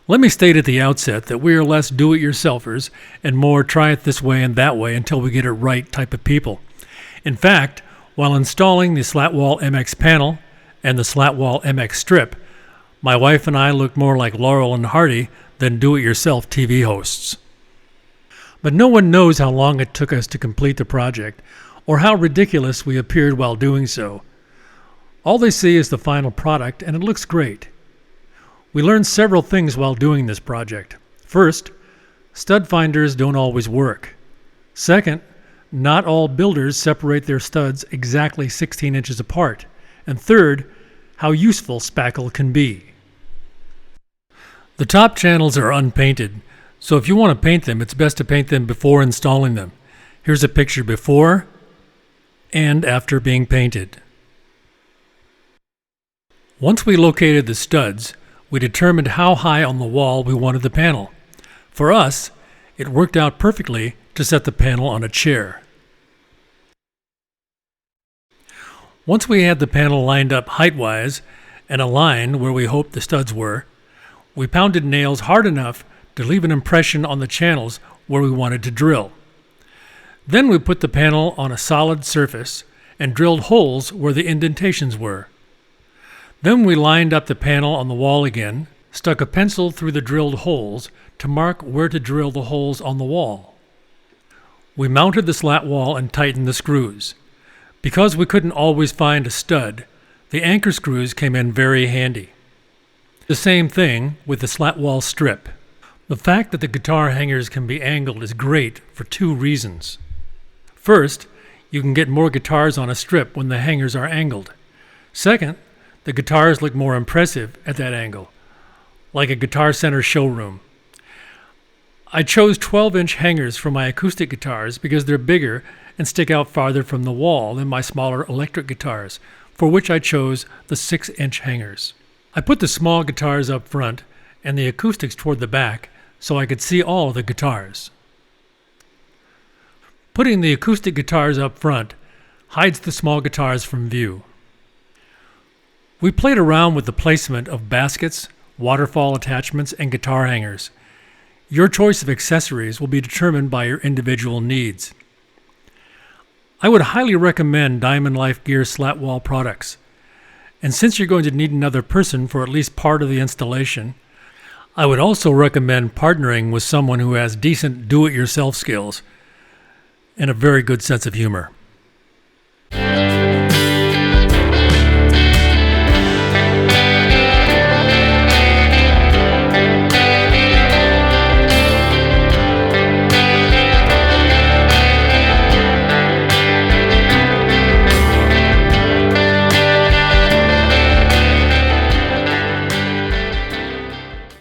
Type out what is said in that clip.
Let me state at the outset that we are less do-it-yourselfers and more try it this way and that way until we get it right type of people. In fact, while installing the Slatwall MX panel and the Slatwall MX strip, my wife and I looked more like Laurel and Hardy than do-it-yourself TV hosts. But no one knows how long it took us to complete the project or how ridiculous we appeared while doing so. All they see is the final product, and it looks great. We learned several things while doing this project. First, stud finders don't always work. Second, not all builders separate their studs exactly 16 inches apart. And third, how useful spackle can be. The top channels are unpainted, so if you want to paint them, it's best to paint them before installing them. Here's a picture before and after being painted. Once we located the studs, we determined how high on the wall we wanted the panel. For us, it worked out perfectly to set the panel on a chair. Once we had the panel lined up height-wise and aligned where we hoped the studs were, we pounded nails hard enough to leave an impression on the channels where we wanted to drill. Then we put the panel on a solid surface and drilled holes where the indentations were. Then we lined up the panel on the wall again, stuck a pencil through the drilled holes to mark where to drill the holes on the wall. We mounted the slat wall and tightened the screws. Because we couldn't always find a stud, the anchor screws came in very handy. The same thing with the slat wall strip. The fact that the guitar hangers can be angled is great for two reasons. First, you can get more guitars on a strip when the hangers are angled. Second, the guitars look more impressive at that angle, like a Guitar Center showroom. I chose 12-inch hangers for my acoustic guitars because they're bigger and stick out farther from the wall than my smaller electric guitars, for which I chose the 6-inch hangers. I put the small guitars up front and the acoustics toward the back so I could see all of the guitars. Putting the acoustic guitars up front hides the small guitars from view. We played around with the placement of baskets, waterfall attachments, and guitar hangers. Your choice of accessories will be determined by your individual needs. I would highly recommend Diamond Life Gear slat wall products. And since you're going to need another person for at least part of the installation, I would also recommend partnering with someone who has decent do-it-yourself skills and a very good sense of humor.